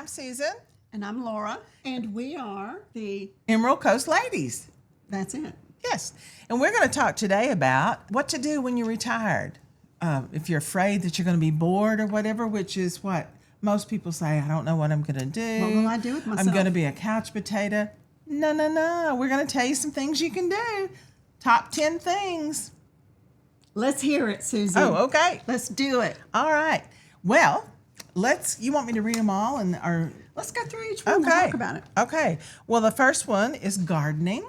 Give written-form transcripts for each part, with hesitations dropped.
I'm Susan. And I'm Laura. And we are the... Emerald Coast Ladies. That's it. Yes. And we're going to talk today about what to do when you're retired. If you're afraid that you're going to be bored or whatever, which is what most people say, I don't know what I'm going to do. What will I do with myself? I'm going to be a couch potato. No. We're going to tell you some things you can do. Top 10 things. Let's hear it, Susan. Oh, okay. Let's do it. All right. Well, you want me to read them all? Let's go through each one and talk about it. Okay. Well, the first one is gardening.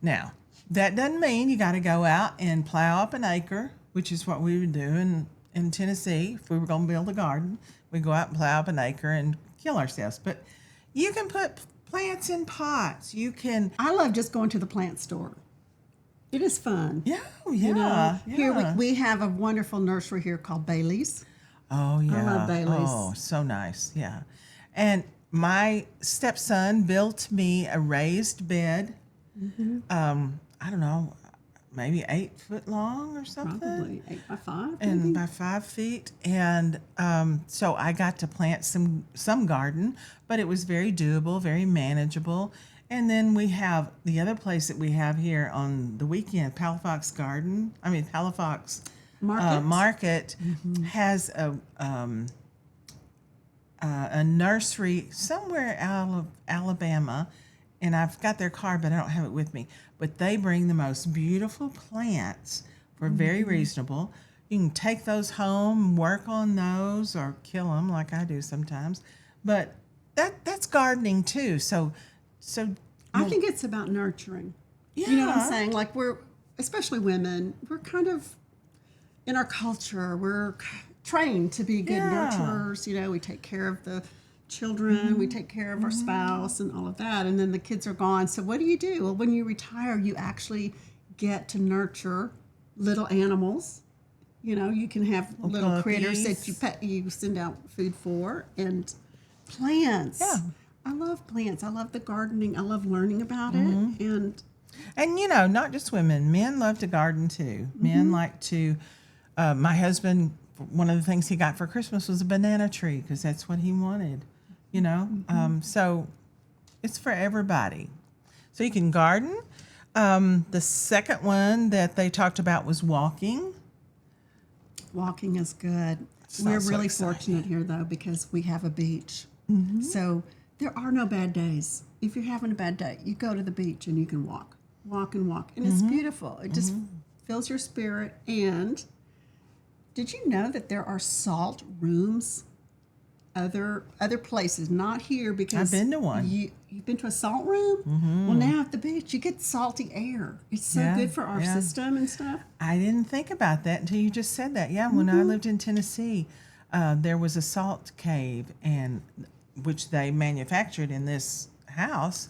Now, that doesn't mean you got to go out and plow up an acre, which is what we would do in Tennessee. If we were going to build a garden, we'd go out and plow up an acre and kill ourselves. But you can put plants in pots. You can... I love just going to the plant store. It is fun. Yeah. Here we have a wonderful nursery here called Bailey's. Oh, yeah. I love Bailey's. Oh, so nice. Yeah. And my stepson built me a raised bed. Mm-hmm. I don't know, maybe 8 foot long or something. Probably 8 by 5. And maybe? by 5 feet. And so I got to plant some garden, but it was very doable, very manageable. And then we have the other place that we have here on the weekend, Palafox Market mm-hmm. has a nursery somewhere out of Alabama, and I've got their card, but I don't have it with me. But they bring the most beautiful plants for very reasonable. You can take those home, work on those, or kill them like I do sometimes. But that's gardening too. So I think it's about nurturing. Yeah. You know what I'm saying? Like especially women, we're kind of in our culture, we're trained to be good nurturers. You know, we take care of the children, mm-hmm. we take care of our spouse and all of that, and then the kids are gone. So what do? Well, when you retire, you actually get to nurture little animals. You know, you can have little critters that you send out food for, and plants. Yeah. I love plants. I love the gardening. I love learning about mm-hmm. it. And you know, not just women. Men love to garden too. Mm-hmm. Men like to. My husband, one of the things he got for Christmas was a banana tree because that's what he wanted. You know, mm-hmm. So it's for everybody. So you can garden. The second one that they talked about was walking. Walking is good. We're really fortunate here, though, because we have a beach. Mm-hmm. So there are no bad days. If you're having a bad day, you go to the beach and you can walk. And mm-hmm. it's beautiful. It just fills your spirit. And did you know that there are salt rooms other places, not here, because I've been to one. You've been to a salt room? Mm-hmm. Well, now at the beach, you get salty air. It's so good for our system and stuff. I didn't think about that until you just said that. Yeah, when I lived in Tennessee, there was a salt cave, and which they manufactured in this house,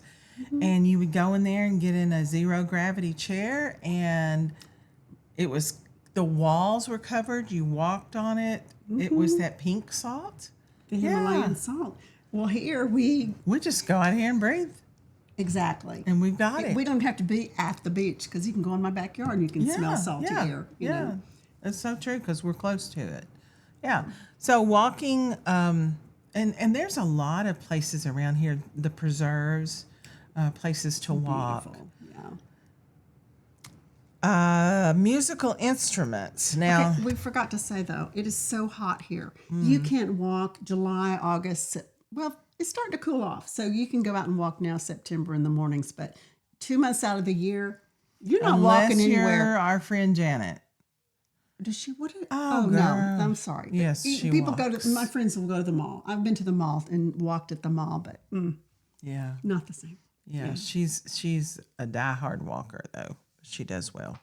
and you would go in there and get in a zero gravity chair, and the walls were covered. You walked on it. Mm-hmm. It was that pink salt. The Himalayan salt. Well, here we just go out here and breathe. Exactly. And we've got it. We don't have to be at the beach because you can go in my backyard and you can smell salty air. You know? That's so true because we're close to it. Yeah. So walking, and there's a lot of places around here, the preserves, places to walk. Beautiful. Musical instruments. Now, we forgot to say, though, it is so hot here. You can't walk July, August. Well, it's starting to cool off, so you can go out and walk now September in the mornings. But 2 months out of the year, you're not walking anywhere. You're our friend Janet. Does she? Oh, no, I'm sorry. Yes, she people walks. My friends will go to the mall. I've been to the mall and walked at the mall, but not the same. Yeah, she's a diehard walker, though. She does well.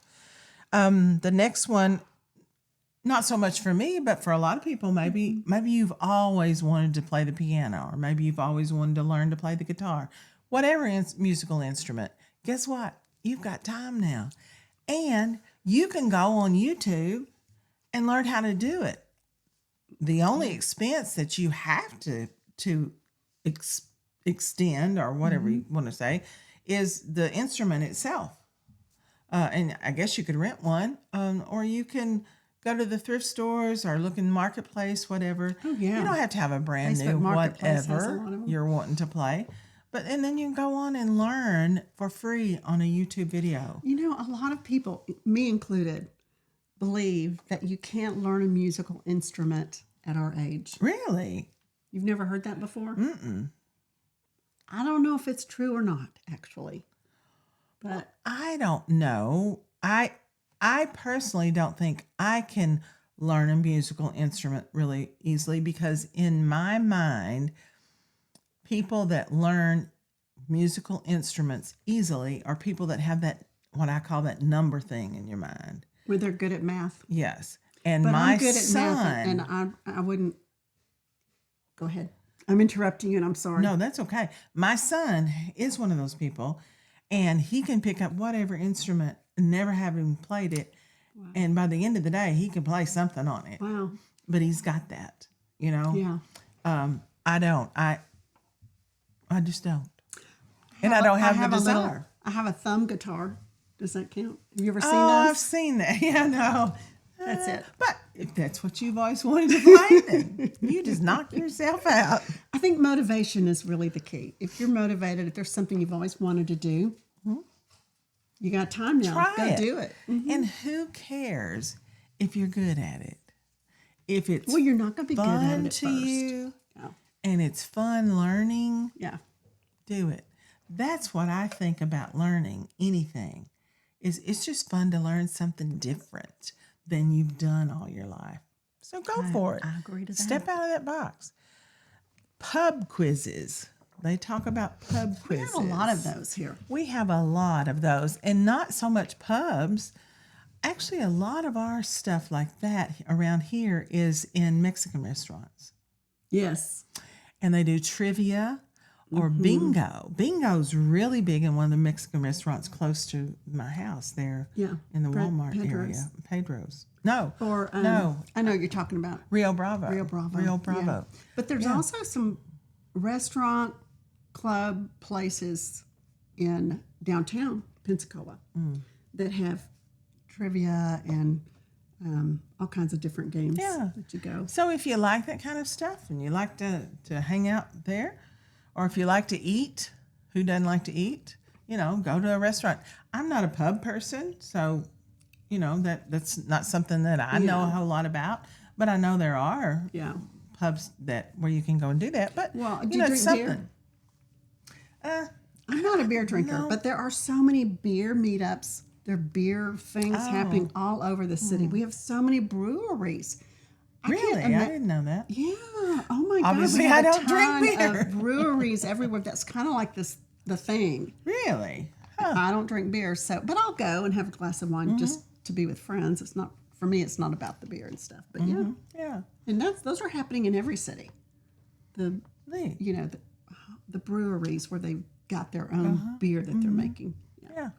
The next one, not so much for me, but for a lot of people, maybe you've always wanted to play the piano, or maybe you've always wanted to learn to play the guitar. Whatever musical instrument, guess what? You've got time now. And you can go on YouTube and learn how to do it. The only expense that you have to extend, or whatever you want to say, is the instrument itself. And I guess you could rent one, or you can go to the thrift stores or look in Marketplace, whatever. Oh, yeah. You don't have to have a brand Facebook new Marketplace has a whatever lot of 'em. you're wanting to play. And then you can go on and learn for free on a YouTube video. You know, a lot of people, me included, believe that you can't learn a musical instrument at our age. Really? You've never heard that before? Mm-mm. I don't know if it's true or not, actually. But I don't know. I personally don't think I can learn a musical instrument really easily, because in my mind, people that learn musical instruments easily are people that have that, what I call that number thing in your mind. where they're good at math. Yes. And But my I'm good at son, math, and I wouldn't. Go ahead. I'm interrupting you, and I'm sorry. no, that's okay. My son is one of those people, and he can pick up whatever instrument, never having played it. Wow. And by the end of the day, he can play something on it. Wow. But he's got that, you know? Yeah. I don't. I just don't. And I don't have the desire. I have a thumb guitar. Does that count? Have you ever seen Oh, those? I've seen that. Yeah, no. That's it. But if that's what you've always wanted to play, then you just knock yourself out. I think motivation is really the key. If you're motivated, if there's something you've always wanted to do, you got time now. Try Go it. do it. And who cares if you're good at it? If it's Well, you're not going to be good at fun it at to first. you Yeah. and it's fun learning, Yeah. do it. That's what I think about learning anything. It's just fun to learn something different than you've done all your life. So go for it. I agree to that. Step out of that box. Pub quizzes. They talk about pub We quizzes. have a lot of those here. We have a lot of those, and not so much pubs. Actually, a lot of our stuff like that around here is in Mexican restaurants. Yes. And they do trivia or bingo. Bingo's really big in one of the Mexican restaurants close to my house there. Yeah. In the Walmart Pedro's. area. Pedro's. No. Or no. I know what you're talking about. Rio Bravo. Rio Bravo. Rio Yeah. Bravo. But there's also some restaurant club places in downtown Pensacola that have trivia and all kinds of different games Yeah. that you go. So if you like that kind of stuff and you like to hang out there, or if you like to eat, who doesn't like to eat? Go to a restaurant. I'm not a pub person, so that's not something that I know a whole lot about. But I know there are Yeah. pubs where you can go and do that. But Well, do you know, you it's drink beer? something. I'm not a beer drinker, but there are so many beer meetups. There are beer things happening all over the city. We have so many breweries. I can't Really, I didn't know that. Yeah. Oh my God. Obviously, we have I a don't drink ton beer. of breweries everywhere. That's kind of like the thing. Really? Huh. I don't drink beer, but I'll go and have a glass of wine just to be with friends. It's not for me. It's not about the beer and stuff. But yeah, Yeah. and those are happening in every city. The Neat. the breweries where they've got their own beer that they're making. Yeah.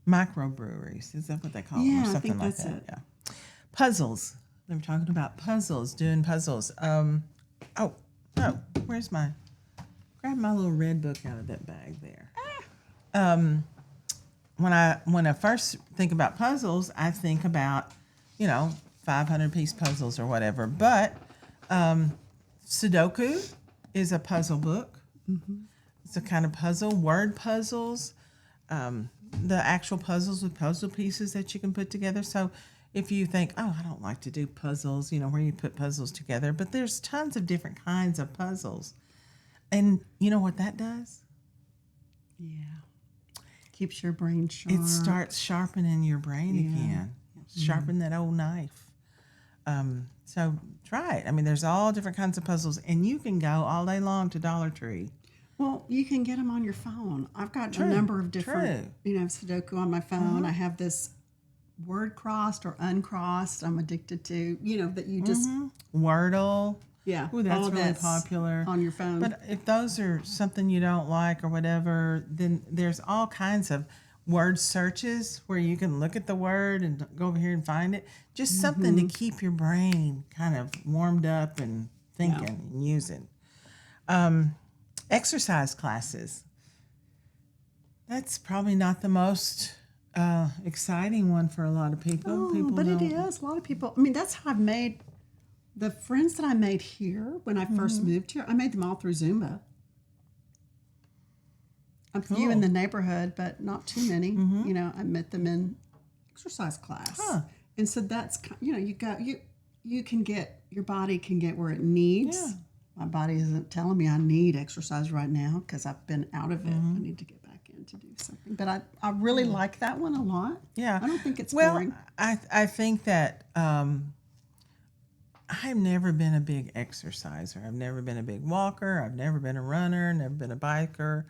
Microbreweries. Is that what they call them? Yeah, Or I something think like that's that. it. Yeah. Puzzles. They were talking about puzzles, doing puzzles. Oh, no. Where's grab my little red book out of that bag there. When I first think about puzzles, I think about, 500-piece puzzles or whatever. But Sudoku is a puzzle book. It's a kind of puzzle, word puzzles, the actual puzzles with puzzle pieces that you can put together. So if you think, oh, I don't like to do puzzles, where you put puzzles together, but there's tons of different kinds of puzzles. And you know what that does? Yeah. Keeps your brain sharp. It starts sharpening your brain again. Sharpen that old knife. So try it. I mean, there's all different kinds of puzzles, and you can go all day long to Dollar Tree. Well, you can get them on your phone. I've got a number of different, Sudoku on my phone. I have this word crossed or uncrossed. I'm addicted to, that you just, Wordle. yeah. Ooh, that's all really that's popular. on your phone. But if those are something you don't like or whatever, then there's all kinds of word searches where you can look at the word and go over here and find it. Just something to keep your brain kind of warmed up and thinking and using. Exercise classes. That's probably not the most exciting one for a lot of people. Oh, but it is. A lot of people, I mean, that's how I've made the friends that I made here when I first moved here. I made them all through Zumba. A few in the neighborhood, but not too many. You know, I met them in exercise class. And so that's, you know, you can get, your body can get where it needs. Yeah. My body isn't telling me I need exercise right now because I've been out of it. I need to get back in to do something. But I really like that one a lot. Yeah. I don't think it's well, boring. I think that I've never been a big exerciser. I've never been a big walker. I've never been a runner, never been a biker.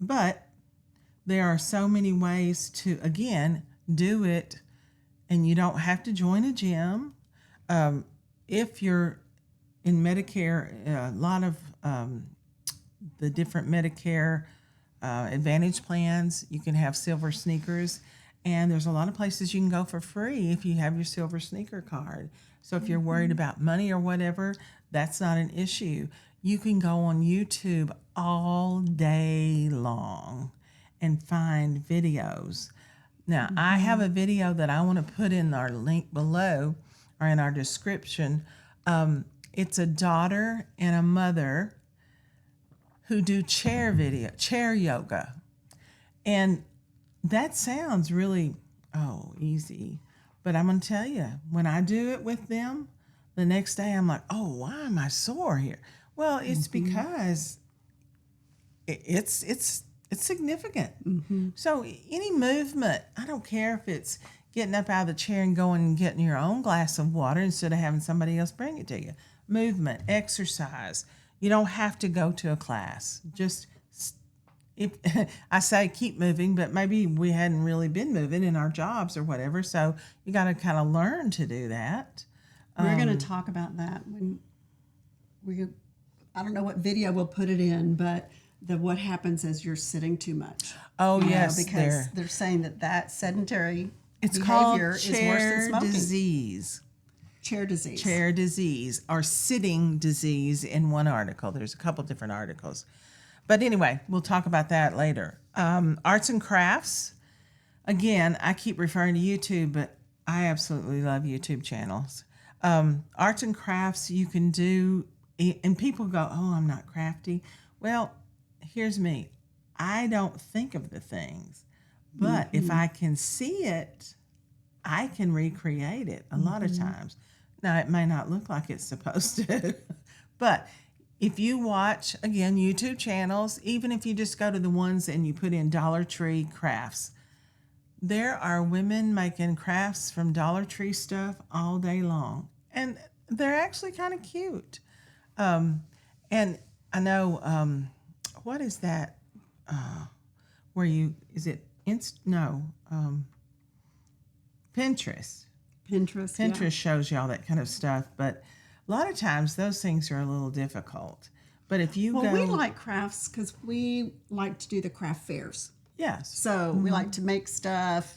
But there are so many ways to, again, do it, and you don't have to join a gym. If you're in Medicare, a lot of the different Medicare Advantage plans, you can have silver sneakers, and there's a lot of places you can go for free if you have your silver sneaker card. So if you're worried about money or whatever, that's not an issue. You can go on YouTube all day long and find videos. Now, I have a video that I want to put in our link below or in our description. It's a daughter and a mother who do chair yoga. And that sounds really, easy. But I'm going to tell you, when I do it with them, the next day I'm like, why am I sore here? Well, it's because it's significant. So any movement, I don't care if it's getting up out of the chair and going and getting your own glass of water instead of having somebody else bring it to you. Movement, exercise. You don't have to go to a class. Just, if I say keep moving, but maybe we hadn't really been moving in our jobs or whatever. So you got to kind of learn to do that. We're going to talk about that when I don't know what video we'll put it in, but what happens is you're sitting too much. Oh, yes. Because they're saying that sedentary it's called behavior is worse than smoking. disease. Chair disease. Chair disease or sitting disease in one article. There's a couple different articles. But anyway, we'll talk about that later. Arts and crafts. Again, I keep referring to YouTube, but I absolutely love YouTube channels. Arts and crafts you can do, and people go, I'm not crafty. Well, here's me. I don't think of the things, but if I can see it, I can recreate it a lot of times. Now, it may not look like it's supposed to, but if you watch, again, YouTube channels, even if you just go to the ones and you put in Dollar Tree crafts, there are women making crafts from Dollar Tree stuff all day long. And they're actually kind of cute. And I know, what is that? Pinterest. Pinterest shows y'all that kind of stuff, but a lot of times those things are a little difficult. But if you we like crafts because we like to do the craft fairs. Yes. So we like to make stuff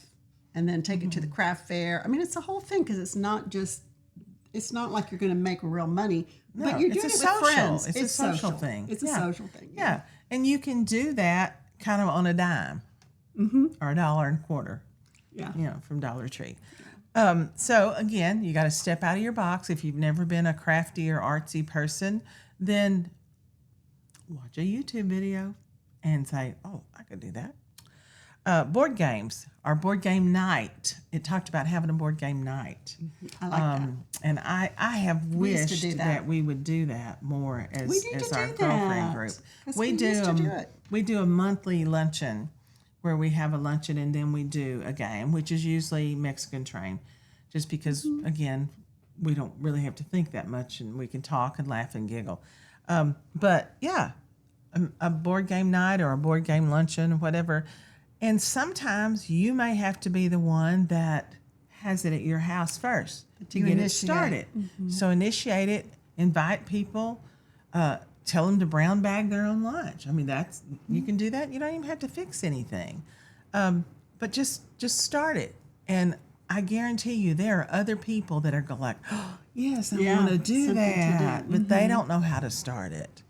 and then take it to the craft fair. I mean, it's a whole thing because it's not like you're going to make real money, but you're doing it with friends. It's a social thing. It's a social thing. Yeah. And you can do that kind of on a dime or $1.25. Yeah. From Dollar Tree. So again, you got to step out of your box. If you've never been a crafty or artsy person, then watch a YouTube video and say, I could do that. Board games, our board game night. It talked about having a board game night. I like that. And I have wished that we would do that more as our girlfriend group. We do We do a monthly luncheon where we have a luncheon and then we do a game, which is usually Mexican Train, just because, again, we don't really have to think that much and we can talk and laugh and giggle. But yeah, a board game night or a board game luncheon, whatever. And sometimes you may have to be the one that has it at your house first to get it started. So initiate it, invite people, tell them to brown bag their own lunch. I mean, you can do that. You don't even have to fix anything. But just start it. And I guarantee you there are other people that are going like, yes, I want to do that. But they don't know how to start it.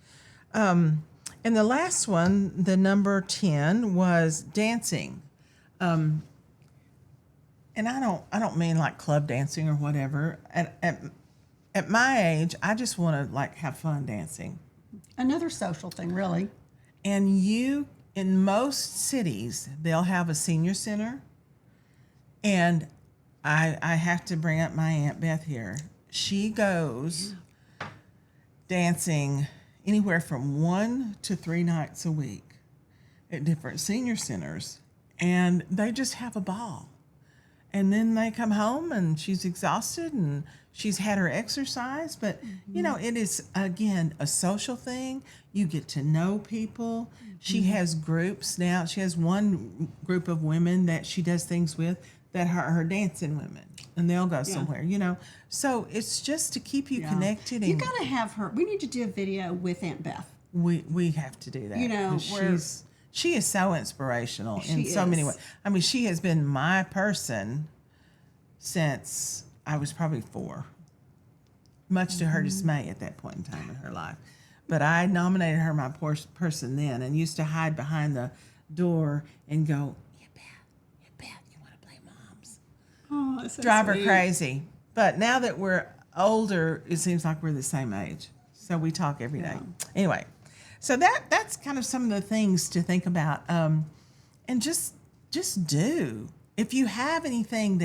And the last one, the number 10, was dancing. And I don't mean like club dancing or whatever. At my age, I just want to like have fun dancing. Another social thing, really. And in most cities, they'll have a senior center. And I have to bring up my Aunt Beth here. She goes dancing anywhere from 1 to 3 nights a week at different senior centers. And they just have a ball. And then they come home and she's exhausted and she's had her exercise. But, it is, again, a social thing. You get to know people. She has groups now. She has one group of women that she does things with that are her dancing women. And they'll go somewhere, So it's just to keep you connected. You And got to have her. We need to do a video with Aunt Beth. we have to do that. 'Cause she is so inspirational in so many ways. I mean, she has been my person since I was probably 4, much to her dismay at that point in time in her life. But I nominated her my person then and used to hide behind the door and go, "Yeah, Beth, you want to play moms?" Oh, that's so Drive her sweet. crazy. But now that we're older, it seems like we're the same age. So we talk every day. Anyway, so that's kind of some of the things to think about. And just do. If you have anything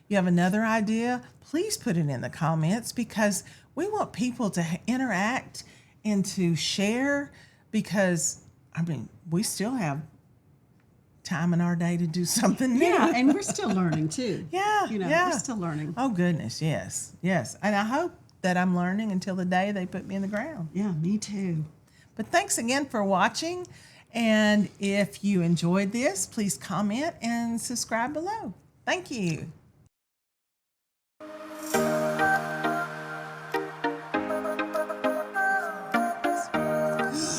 you have another idea, please put it in the comments because we want people to interact and to share because, we still have time in our day to do something new. Yeah, and we're still learning too. Yeah, We're still learning. Oh, goodness, yes. And I hope that I'm learning until the day they put me in the ground. Yeah, me too. But thanks again for watching. And if you enjoyed this, please comment and subscribe below. Thank you.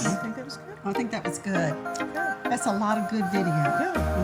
I think that was good. I think that was good. Okay. That's a lot of good video. Yeah.